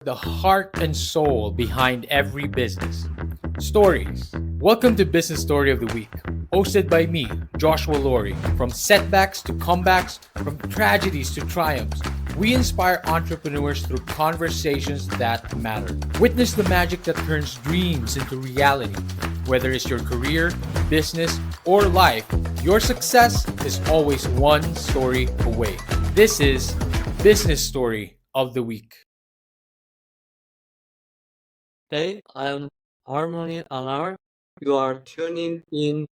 the heart and soul behind every business. Stories. Welcome to Business Story of the Week, hosted by me, Joshua Laurie. From setbacks to comebacks, from tragedies to triumphs, we inspire entrepreneurs through conversations that matter. Witness the magic that turns dreams into reality. Whether it's your career, business, or life, your success is always one story away. This is Business Story of the Week. Hey, I'm Harmony Andar. You are tuning in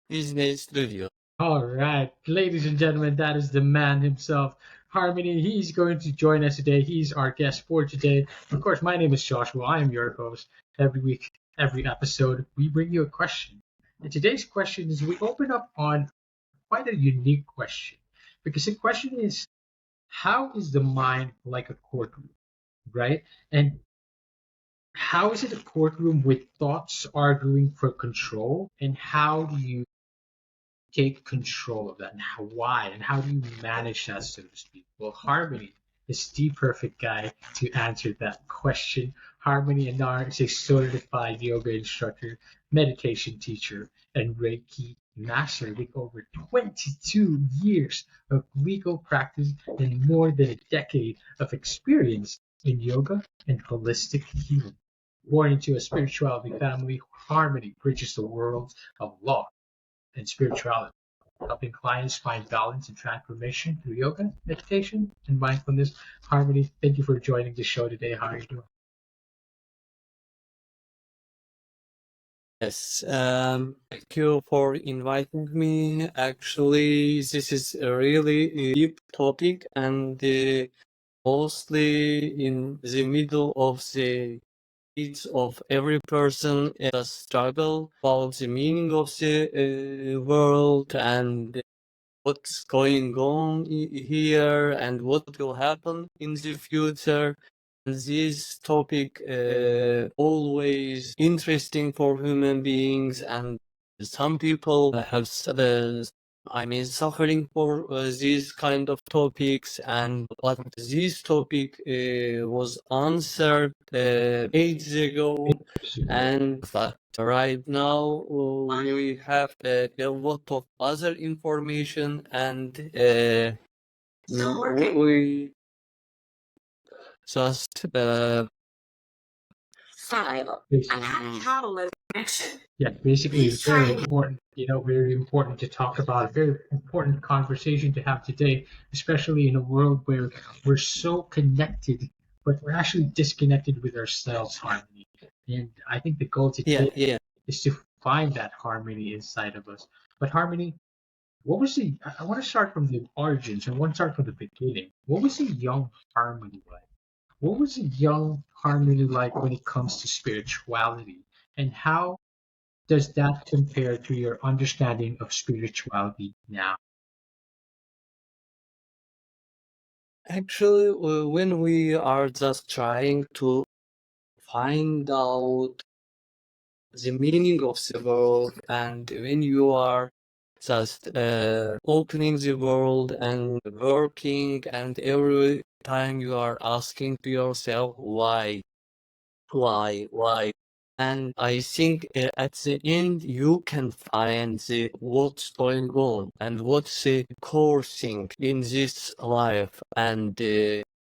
Business Studio. All right, ladies and gentlemen, that is the man himself, Harmony. He's going to join us today. He's our guest for today. Of course, my name is Joshua. I am your host. Every week, every episode, we bring you a question. And today's question is we open up on quite a unique question because the question is, how is the mind like a courtroom, right? And how is it a courtroom with thoughts arguing for control? And how do you take control of that, and why, and how do you manage that, so to speak? Well, Harmony is the perfect guy to answer that question. Harmony Andar is a certified yoga instructor, meditation teacher, and Reiki master with over 22 years of legal practice and more than a decade of experience in yoga and holistic healing. Born into a spirituality family, Harmony bridges the worlds of law and spirituality, helping clients find balance and transformation through yoga, meditation, and mindfulness. Harmony, thank you for joining the show today. How are you doing? Yes, thank you for inviting me. Actually, this is a really deep topic and mostly in the middle of the needs of every person struggle about the meaning of the world and what's going on here and what will happen in the future. This topic always interesting for human beings, and some people have suffering for these kind of topics, and but this topic was answered ages ago, and but right now we have a lot of other information, and we just Yeah, basically, it's very important. Very important to talk about. Very important conversation to have today, especially in a world where we're so connected, but we're actually disconnected with ourselves, Harmony. And I think the goal today is to find that harmony inside of us. But Harmony, what was the? I want to start from the origins. I want to start from the beginning. What was the young Harmony like? What was a young Harmony like when it comes to spirituality? And how does that compare to your understanding of spirituality now? actually when we are just trying to find out the meaning of the world, and when you are just opening the world and working, and every time you are asking to yourself why, and I think at the end you can find what's going on and what's the core thing in this life, and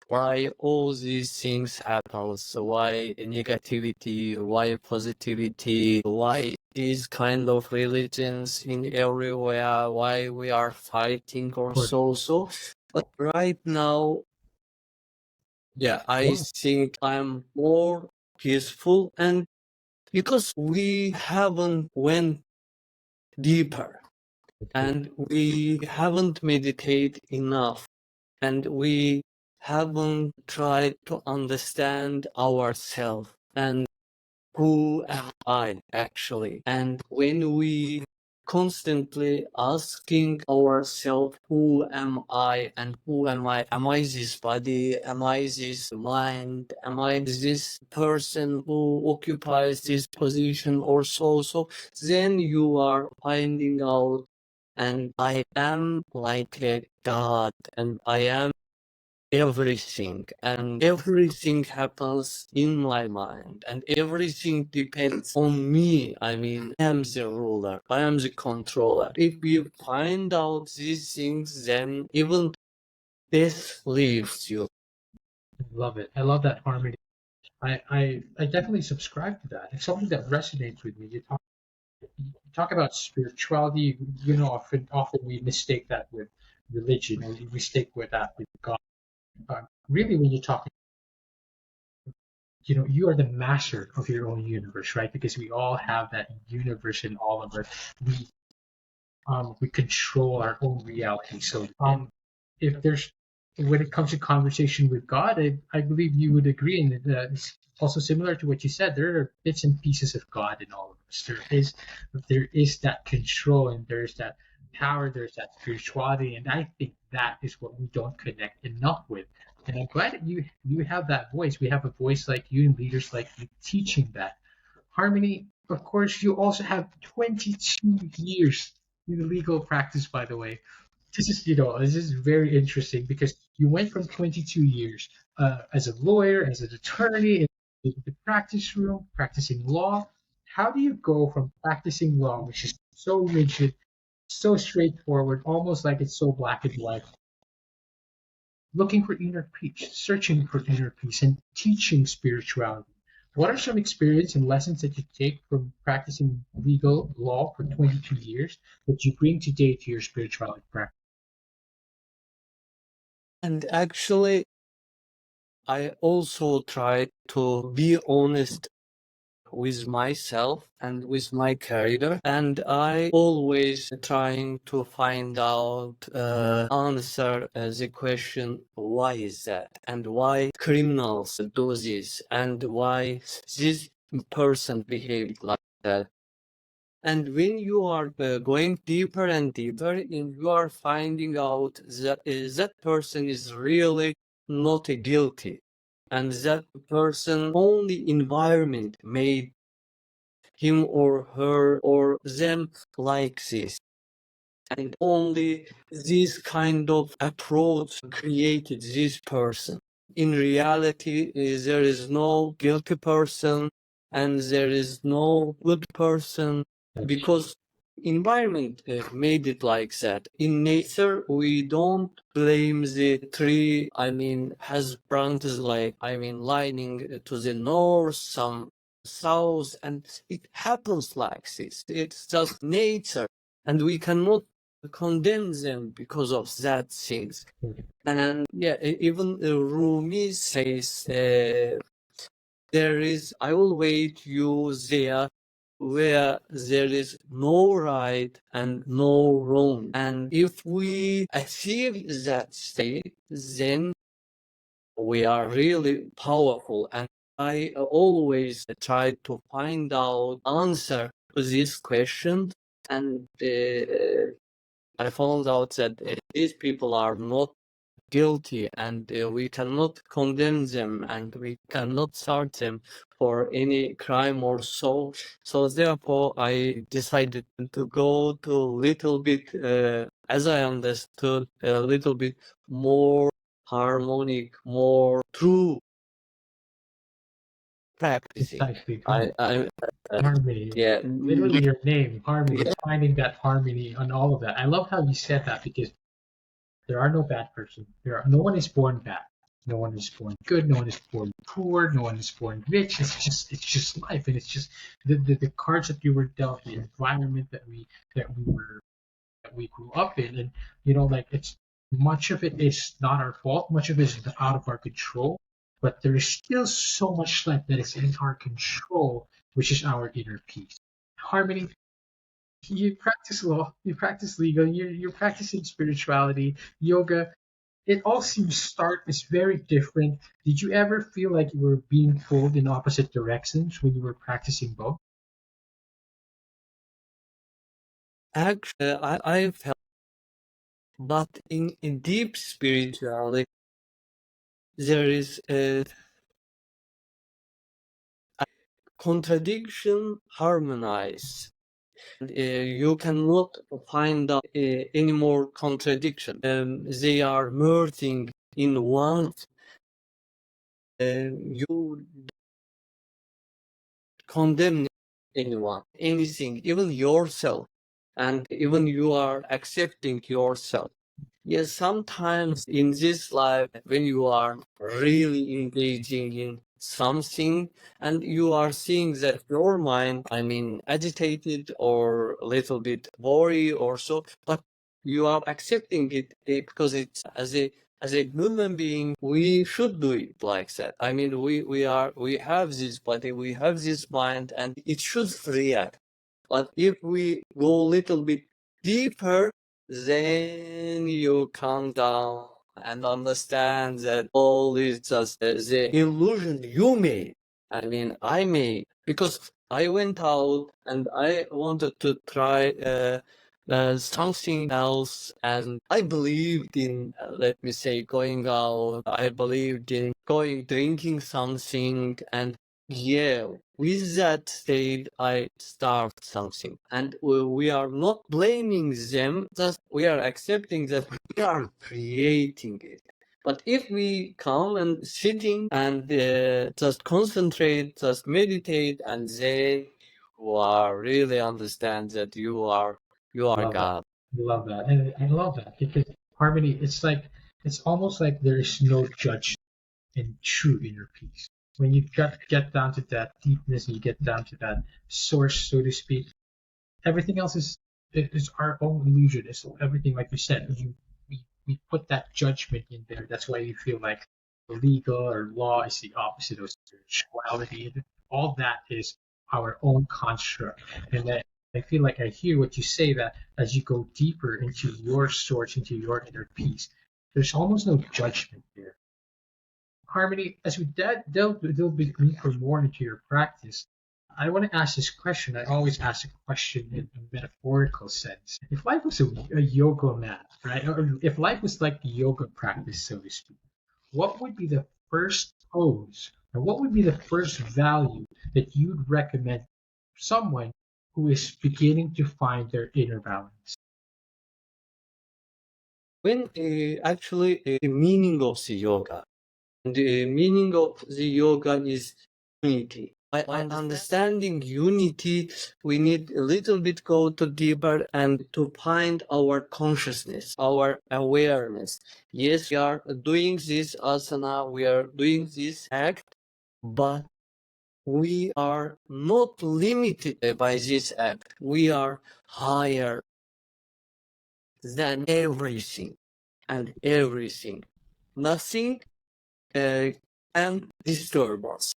why all these things happen. So why negativity, why positivity, why these kind of religions in everywhere, why we are fighting or so. But right now, yeah, I think I'm more peaceful, and because we haven't went deeper, and we haven't meditated enough, and we haven't tried to understand ourselves and who am I actually. And when we constantly asking ourselves, who am I and who am I? Am I this body? Am I this mind? Am I this person who occupies this position or so? Then you are finding out, and I am like a God, and I am everything, and everything happens in my mind, and everything depends on me. I mean, I am the ruler, I am the controller. If you find out these things, then even this leaves you. I love it. I love that, Harmony. I definitely subscribe to that. It's something that resonates with me. You talk about spirituality. Often we mistake that with religion, or we mistake with that with God. Really, when you're talking, you are the master of your own universe, right? Because we all have that universe in all of us. We control our own reality. So if there's when it comes to conversation with God, I believe you would agree, and it's also similar to what you said. There are bits and pieces of God in all of us. There is that control, and there's that power, there's that spirituality, and I think that is what we don't connect enough with. And I'm glad that you have that voice. We have a voice like you and leaders like you teaching that. Harmony, of course, you also have 22 years in legal practice, by the way. This is very interesting because you went from 22 years as a lawyer, as an attorney in the practice room, practicing law. How do you go from practicing law, which is so rigid, so straightforward, almost like it's so black and white, looking for inner peace, searching for inner peace, and teaching spirituality? What are some experience and lessons that you take from practicing legal law for 22 years that you bring today to your spirituality practice? And actually, I also try to be honest with myself and with my career, and I always trying to find out answer the question, why is that, and why criminals do this, and why this person behaved like that. And when you are going deeper and deeper, and you are finding out that that person is really not guilty, and that person only environment made him or her or them like this, and only this kind of approach created this person. In reality, there is no guilty person and there is no good person, because environment made it like that. In nature, we don't blame the tree. I mean, has branches like, I mean, lining to the north, some south, and it happens like this. It's just nature, and we cannot condemn them because of that things. And yeah, even Rumi says there is, I will wait you there where there is no right and no wrong. And if we achieve that state, then we are really powerful. And I always try to find out answer to this question. And I found out that these people are not guilty, and we cannot condemn them, and we cannot charge them for any crime or so. So therefore, I decided to go to a little bit, as I understood, a little bit more harmonic, more true practicing. Precisely. I Harmony. yeah. Literally your name, Harmony. Finding that harmony on all of that. I love how you said that because there are no bad person. No one is born bad. No one is born good. No one is born poor. No one is born rich. It's just life, and it's just the cards that you were dealt, the environment that we grew up in, and like it's much of it is not our fault. Much of it is out of our control, but there is still so much left that is in our control, which is our inner peace. Harmony, you practice law, you practice legal, you're practicing spirituality, yoga. It all seems stark. It's very different. Did you ever feel like you were being pulled in opposite directions when you were practicing both? Actually, I felt, but in deep spirituality, there is a contradiction harmonize. You cannot find out any more contradiction. They are merging in one, you condemn anyone, anything, even yourself, and even you are accepting yourself. Yes, sometimes in this life, when you are really engaging in something and you are seeing that your mind, agitated or a little bit worried or so, but you are accepting it because it's as a human being, we should do it like that. We have this body, we have this mind, and it should react. But if we go a little bit deeper, then you calm down and understand that all is just the illusion you made. I made because I went out and I wanted to try something else, and I believed in, let me say, going out. I believed in drinking something, and yeah, with that state, I start something. And we are not blaming them, just we are accepting that we are creating it. But if we come and sitting and just concentrate, just meditate, and then you are really understand that you are Love that. God. Love that. And I love that because harmony, it's almost like there is no judgment in true inner peace. When you get down to that deepness and you get down to that source, so to speak, everything else is our own illusion. It's everything, like you said. We put that judgment in there. That's why you feel like legal or law is the opposite of spirituality. All that is our own construct. And that I feel like I hear what you say, that as you go deeper into your source, into your inner peace, there's almost no judgment there. Harmony, as we delve a little bit deeper more into your practice, I want to ask this question. I always ask a question in a metaphorical sense. If life was a yoga mat, right? Or if life was like the yoga practice, so to speak, what would be the first pose, or what would be the first value that you'd recommend someone who is beginning to find their inner balance? When actually the meaning of the yoga, the meaning of the yoga is unity. By understanding unity, we need a little bit go to deeper and to find our consciousness, our awareness. Yes, we are doing this asana, we are doing this act, but we are not limited by this act. We are higher than everything and everything. Nothing can disturb us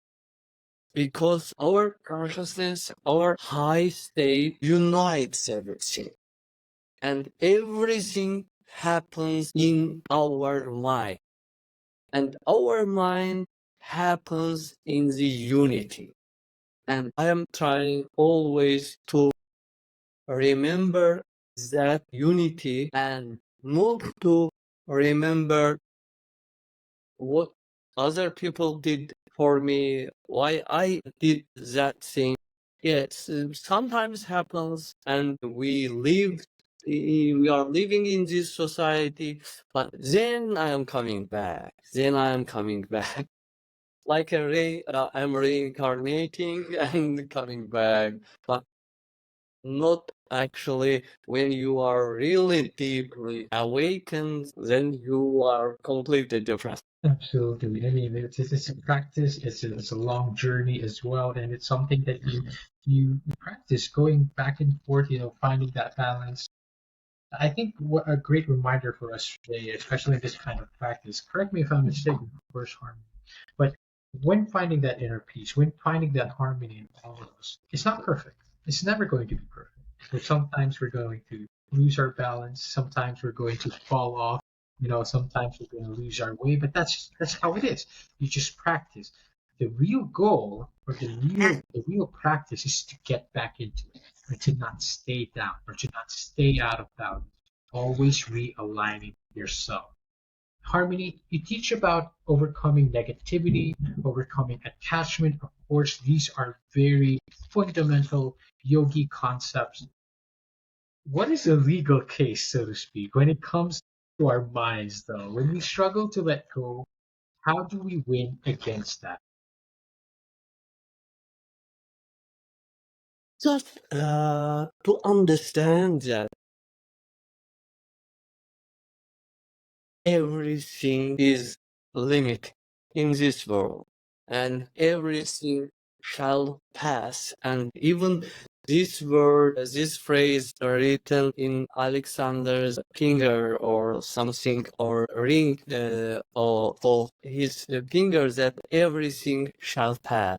because our consciousness, our high state unites everything, and everything happens in our mind, and our mind happens in the unity. And I am trying always to remember that unity and not to remember what other people did for me, why I did that thing. Yes, sometimes happens, and we are living in this society, but then I am coming back. Then I am coming back. Like I'm reincarnating and coming back, but not actually when you are really deeply awakened, then you are completely different. Absolutely. I mean, it's a practice. It's a long journey as well, and it's something that you practice going back and forth. Finding that balance. I think what a great reminder for us today, especially in this kind of practice. Correct me if I'm mistaken, of course, Harmony. But when finding that inner peace, when finding that harmony in all of us, it's not perfect. It's never going to be perfect. But sometimes we're going to lose our balance. Sometimes we're going to fall off. Sometimes we're going to lose our way. But that's how it is. You just practice. The real goal, or the real practice, is to get back into it, or to not stay down, or to not stay out of balance. Always realigning yourself. Harmony, you teach about overcoming negativity, overcoming attachment. Of course, these are very fundamental yogi concepts. What is a legal case, so to speak, when it comes to our minds, though. When we struggle to let go, how do we win against that? Just to understand that everything is limited in this world, and everything shall pass. And even this word, this phrase written in Alexander's finger or something, or ring of his finger, that everything shall pass.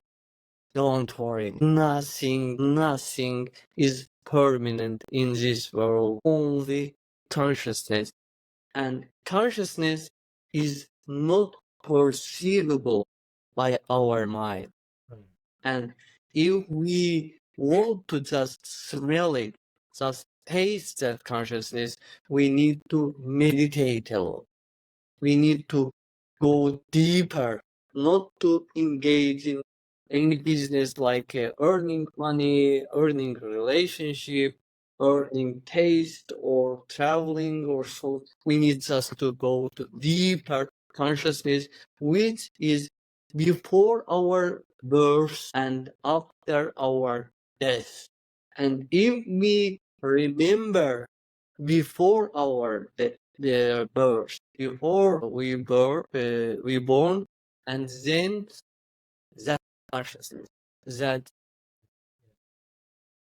Don't worry, nothing is permanent in this world, only consciousness. And consciousness is not perceivable by our mind. And if we want to just smell it, just taste that consciousness, we need to meditate a lot. We need to go deeper, not to engage in any business like earning money, earning relationship, earning taste, or traveling, or so. We need just to go to deeper consciousness, which is before our birth and after our death. And if we remember before our the birth, before we born, and then that consciousness, that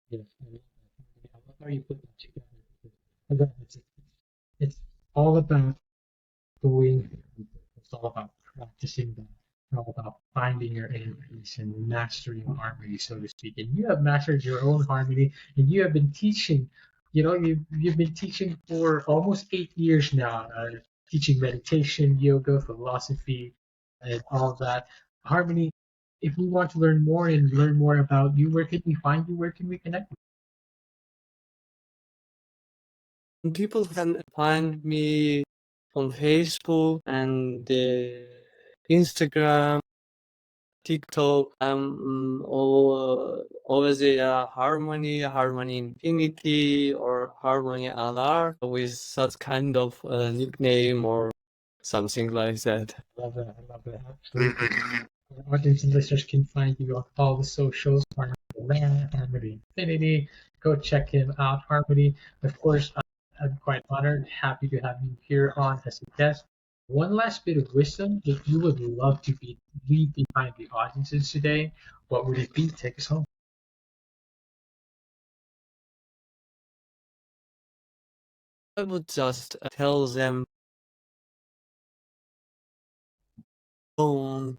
Yes, I love how you put that together. Again, it's all about going. It's all about practicing that. It's all about finding your inner peace and mastering harmony, so to speak. And you have mastered your own harmony, and you have been teaching. You've been teaching for almost 8 years now, teaching meditation, yoga, philosophy, and all of that. Harmony. If we want to learn more and learn more about you, where can we find you? Where can we connect? people can find me on Facebook and Instagram, TikTok. I'm always Harmony Infinity, or Harmony Andar, with such kind of nickname or something like that. Love that. I love that. Absolutely. Our audience and listeners can find you on all the socials, Harmony Land, Harmony Infinity. Go check him out, Harmony. Of course, I'm quite honored, happy to have you here on as a guest. One last bit of wisdom, if you would love to leave behind the audiences today, what would it be? Take us home. I would just tell them, don't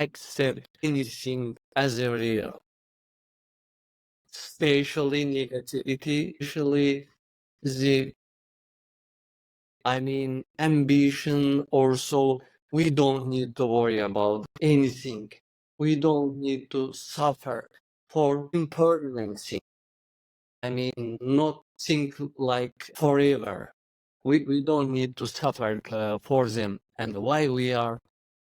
accept anything as a real, especially negativity, especially the, ambition or so. We don't need to worry about anything. We don't need to suffer for impermanent things. Not think like forever. We don't need to suffer for them. And why we are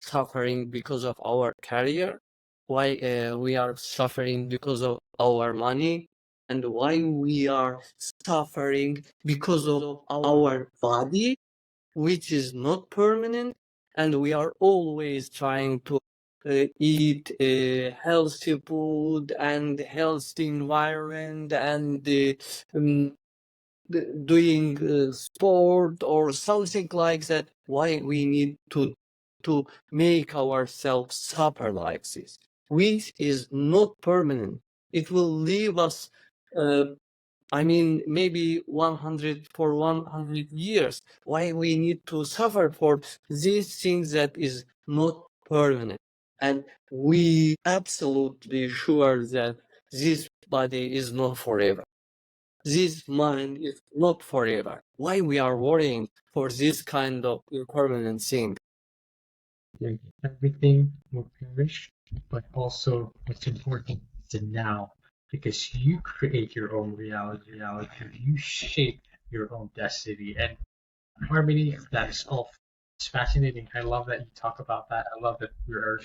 suffering because of our career? Why we are suffering because of our money? And why we are suffering because of our body, which is not permanent? And we are always trying to eat healthy food and healthy environment, and um, doing sport or something like that. Why we need to make ourselves suffer like this, which is not permanent? It will leave us, uh, maybe 100 years. Why we need to suffer for these things that is not permanent? And we absolutely sure that this body is not forever. This mind is not forever. Why we are worrying for this kind of impermanent thing? Everything will perish, but also what's important is the now, because you create your own reality, you shape your own destiny. And Harmony, that is all. It's fascinating. I love that you talk about that. I love that there are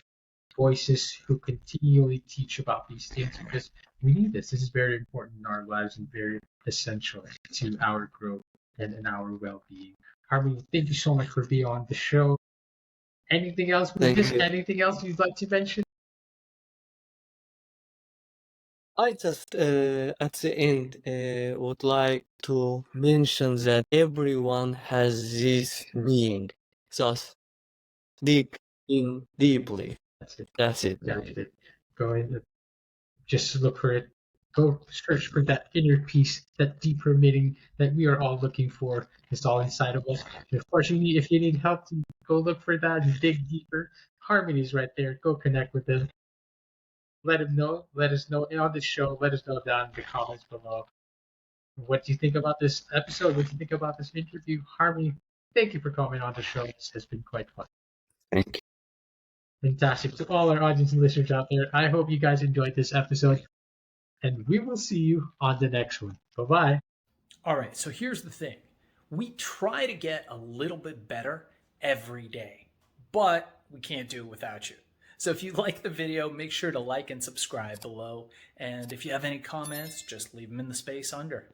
voices who continually teach about these things, because we need this. This is very important in our lives and very essential to our growth. and our well-being. Harmony, thank you so much for being on the show. Anything else with Thank this? you. Anything else you'd like to mention? I just at the end would like to mention that everyone has this being. Just dig in deeply. That's it. That's it. That's it. Go in, just look for it. Go search for that inner peace, that deeper meaning that we are all looking for. It's all inside of us. And of course, if you need help, to go look for that. Dig deeper. Harmony's right there. Go connect with them. Let him know. Let us know on the show. Let us know down in the comments below. What do you think about this episode? What do you think about this interview? Harmony, thank you for coming on the show. This has been quite fun. Thank you. Fantastic. To all our audience and listeners out there, I hope you guys enjoyed this episode. And we will see you on the next one. Bye-bye. All right, so here's the thing. We try to get a little bit better every day, but we can't do it without you. So if you like the video, make sure to like and subscribe below. And if you have any comments, just leave them in the space under.